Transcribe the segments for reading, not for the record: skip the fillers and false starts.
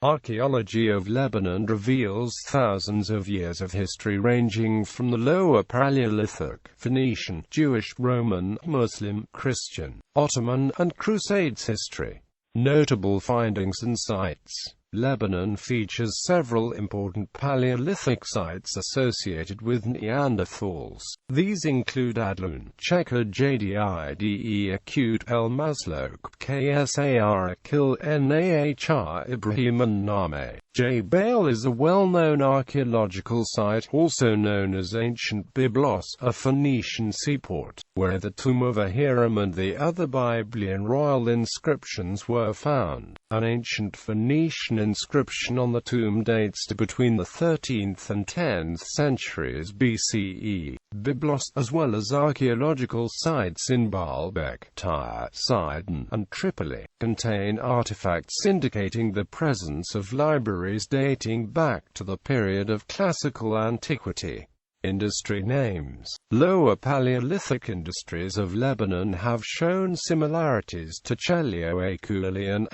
Archaeology of Lebanon reveals thousands of years of history ranging from the Lower Palaeolithic, Phoenician, Jewish, Roman, Muslim, Christian, Ottoman, and Crusades history. Notable findings and sites. Lebanon features several important Paleolithic sites associated with Neanderthals. These include Adlun, Checker Jdide Acute El Maslouk, Ksar Akil Nahr Ibrahim and Name. Jebel is a well-known archaeological site, also known as Ancient Byblos, a Phoenician seaport, where the tomb of Ahiram and the other Biblian royal inscriptions were found. An ancient Phoenician inscription on the tomb dates to between the 13th and 10th centuries BCE. Byblos, as well as archaeological sites in Baalbek, Tyre, Sidon, and Tripoli, contain artifacts indicating the presence of libraries dating back to the period of classical antiquity. Industry names. Lower Paleolithic industries of Lebanon have shown similarities to Chelio-Aeculian,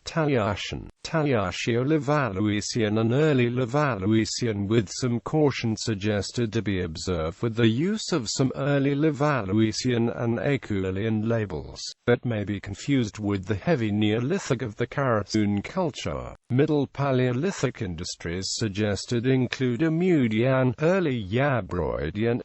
Talyashan, Talyascio-Levalloisian and early Levalloisian, with some caution suggested to be observed with the use of some early Levalloisian and Aeculian labels, that may be confused with the heavy Neolithic of the Karasun culture. Middle Paleolithic industries suggested include Amudian, early Yabroidian,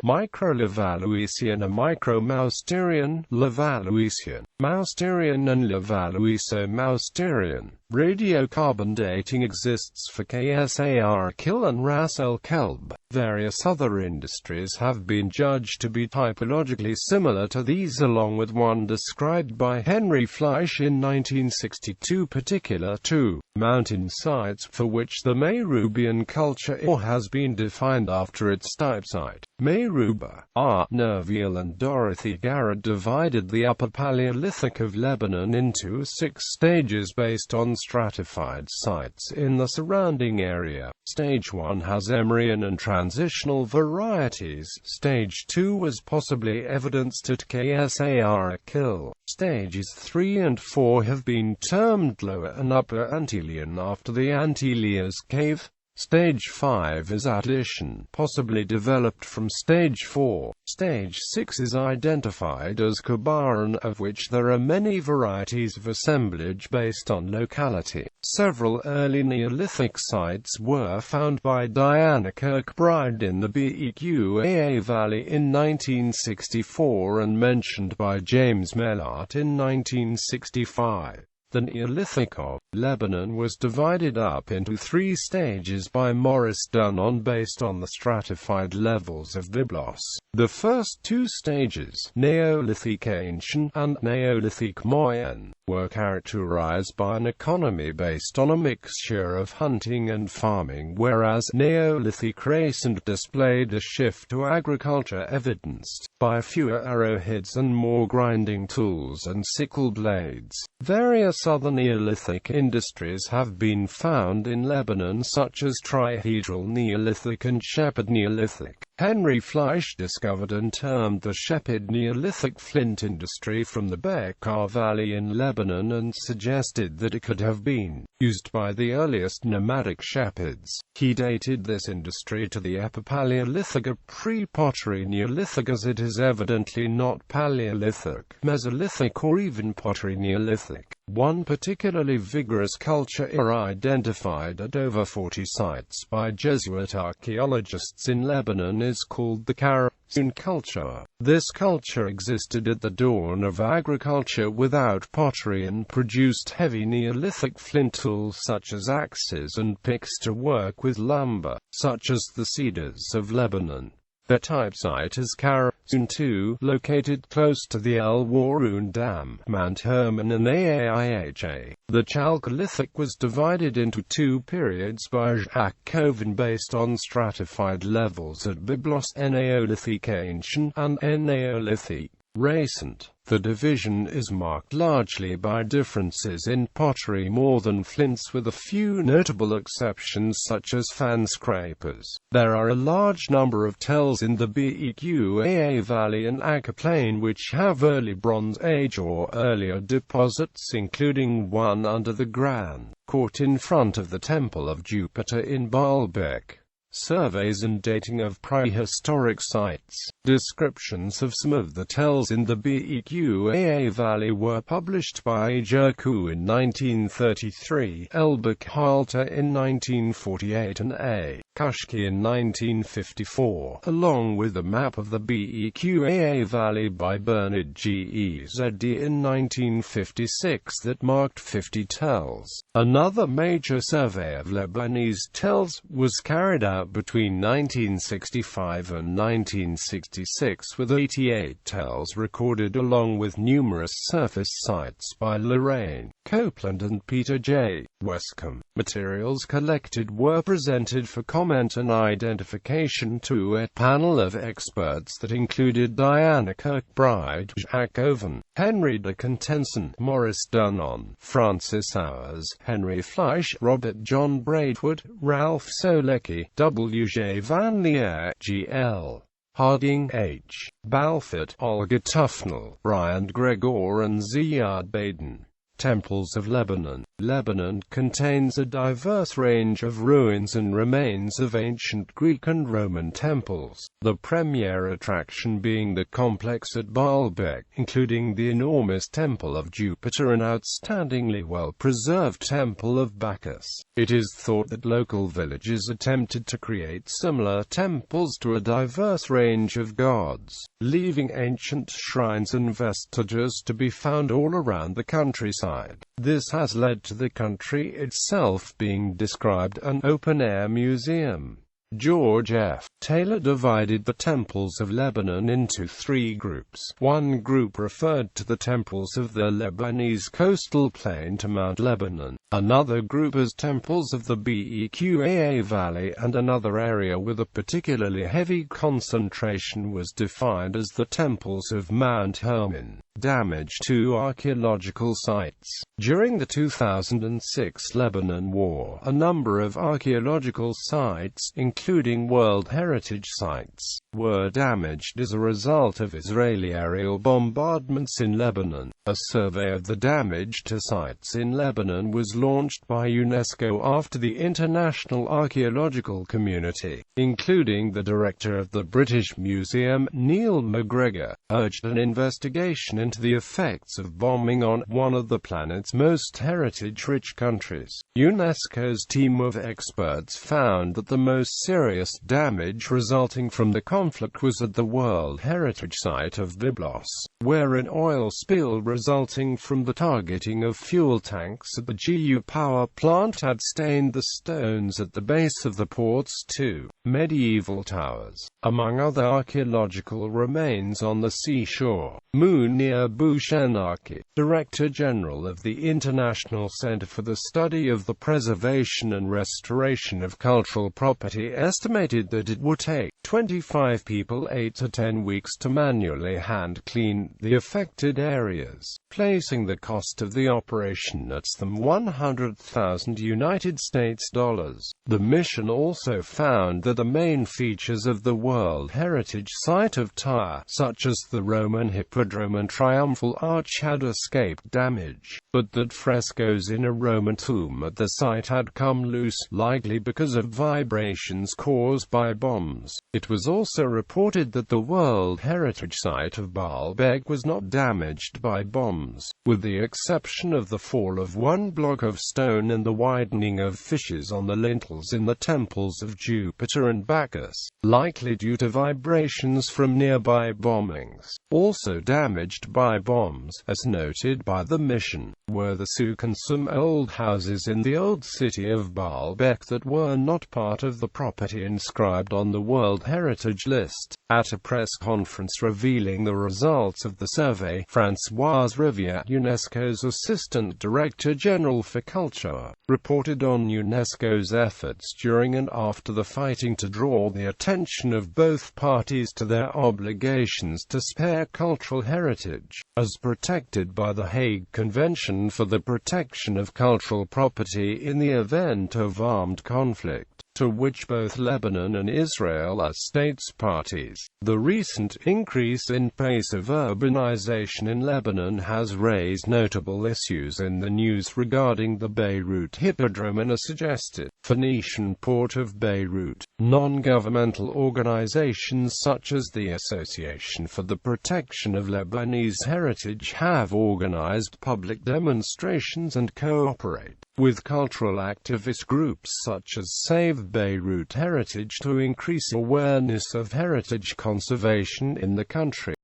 Micro-Levalloisian, a Micro-Mousterian, Levalloisian, Mousterian and Levalloiso-Mousterian. Radiocarbon dating exists for Ksar Akil and Ras El Kelb. Various other industries have been judged to be typologically similar to these, along with one described by Henry Fleisch in 1962, particular to mountain sites, for which the Mayrubian culture has been defined after its type site. Mayruba. R. Nerviel and Dorothy Garrett divided the Upper Paleolithic of Lebanon into 6 stages based on stratified sites in the surrounding area. Stage 1 has Emorian and transitional varieties. Stage 2 was possibly evidenced at Ksar Akil. Stages 3 and 4 have been termed Lower and Upper Antilian after the Antelias cave. Stage 5 is addition, possibly developed from Stage 4. Stage 6 is identified as Kubaran, of which there are many varieties of assemblage based on locality. Several early Neolithic sites were found by Diana Kirkbride in the Bekaa Valley in 1964 and mentioned by James Mellart in 1965. The Neolithic of Lebanon was divided up into 3 stages by Maurice Dunnon based on the stratified levels of Byblos. The first 2 stages, Neolithic Ancient and Neolithic Moyen, were characterized by an economy based on a mixture of hunting and farming, whereas Neolithic Recent displayed a shift to agriculture evidenced by fewer arrowheads and more grinding tools and sickle blades. Various other Neolithic industries have been found in Lebanon, such as Trihedral Neolithic and Shepherd Neolithic. Henry Fleisch discovered and termed the Shepherd Neolithic flint industry from the Bekaa Valley in Lebanon and suggested that it could have been used by the earliest nomadic shepherds. He dated this industry to the Upper Paleolithic, a pre-pottery Neolithic, as it is evidently not Paleolithic, Mesolithic or even pottery Neolithic. One particularly vigorous culture identified at over 40 sites by Jesuit archaeologists in Lebanon is called the Karasun culture. This culture existed at the dawn of agriculture without pottery and produced heavy Neolithic flint tools such as axes and picks to work with lumber, such as the cedars of Lebanon. Their type site is Karasun II, located close to the El Waroon Dam, Mount Hermon and Aaiha. The Chalcolithic was divided into 2 periods by Jacques Covin based on stratified levels at Byblos, Neolithic Ancient and Neolithic. Recent. The division is marked largely by differences in pottery more than flints, with a few notable exceptions such as fan scrapers. There are a large number of tells in the Bekaa Valley and Akka Plain which have early Bronze Age or earlier deposits, including one under the Grand Court in front of the Temple of Jupiter in Baalbek. Surveys and dating of prehistoric sites. Descriptions of some of the tells in the Bekaa Valley were published by Jerku in 1933, L. Halter in 1948 and A. Kushki in 1954, along with a map of the Bekaa Valley by Bernard G. Ezd in 1956 that marked 50 tells. Another major survey of Lebanese tells was carried out between 1965 and 1966, with 88 tells recorded, along with numerous surface sites by Lorraine Copeland and Peter J. Westcombe. Materials collected were presented for comment and identification to a panel of experts that included Diana Kirkbride, Jack Owen, Henry de Contenson, Maurice Dunnon, Francis Howers, Henry Fleisch, Robert John Braidwood, Ralph Solecki, W. J. Van Leer, G. L. Harding, H. Balfour, Olga Tufnell, Brian Gregor and Ziad Baden. Temples of Lebanon. Lebanon contains a diverse range of ruins and remains of ancient Greek and Roman temples, the premier attraction being the complex at Baalbek, including the enormous Temple of Jupiter and outstandingly well-preserved Temple of Bacchus. It is thought that local villages attempted to create similar temples to a diverse range of gods, leaving ancient shrines and vestiges to be found all around the countryside. This has led to the country itself being described an open-air museum. George F. Taylor divided the temples of Lebanon into three groups. One group referred to the temples of the Lebanese coastal plain to Mount Lebanon, another group as temples of the Bekaa Valley, and another area with a particularly heavy concentration was defined as the temples of Mount Hermon. Damage to archaeological sites. During the 2006 Lebanon War, a number of archaeological sites, including World Heritage Sites, were damaged as a result of Israeli aerial bombardments in Lebanon. A survey of the damage to sites in Lebanon was launched by UNESCO after the international archaeological community, including the director of the British Museum, Neil MacGregor, urged an investigation into the effects of bombing on one of the planet's most heritage-rich countries. UNESCO's team of experts found that the most serious damage resulting from the conflict was at the World Heritage Site of Byblos, where an oil spill resulting from the targeting of fuel tanks at the GU power plant had stained the stones at the base of the port's two medieval towers. Among other archaeological remains on the seashore, Munir Bushenaki, Director General of the International Center for the Study of the Preservation and Restoration of Cultural Property, estimated that it would take 25 people 8 to 10 weeks to manually hand clean the affected areas, placing the cost of the operation at some $100,000 United States dollars. The mission also found that the main features of the World Heritage Site of Tyre, such as the Roman Hippodrome and Triumphal Arch, had escaped damage, but that frescoes in a Roman tomb at the site had come loose, likely because of vibrations caused by bombs. It was also reported that the World Heritage Site of Baalbek was not damaged by bombs, with the exception of the fall of one block of stone and the widening of fissures on the lintels in the temples of Jupiter and Bacchus, likely due to vibrations from nearby bombings. Also damaged hit by bombs, as noted by the mission, were the souk and some old houses in the old city of Baalbek that were not part of the property inscribed on the World Heritage List. At a press conference revealing the results of the survey, Françoise Rivière, UNESCO's Assistant Director General for Culture, reported on UNESCO's efforts during and after the fighting to draw the attention of both parties to their obligations to spare cultural heritage, as protected by the Hague Convention for the Protection of Cultural Property in the event of armed conflict, to which both Lebanon and Israel are states parties. The recent increase in pace of urbanization in Lebanon has raised notable issues in the news regarding the Beirut Hippodrome and a suggested Phoenician port of Beirut. Non-governmental organizations such as the Association for the Protection of Lebanese Heritage have organized public demonstrations and cooperate with cultural activist groups such as Save Beirut Heritage to increase awareness of heritage conservation in the country.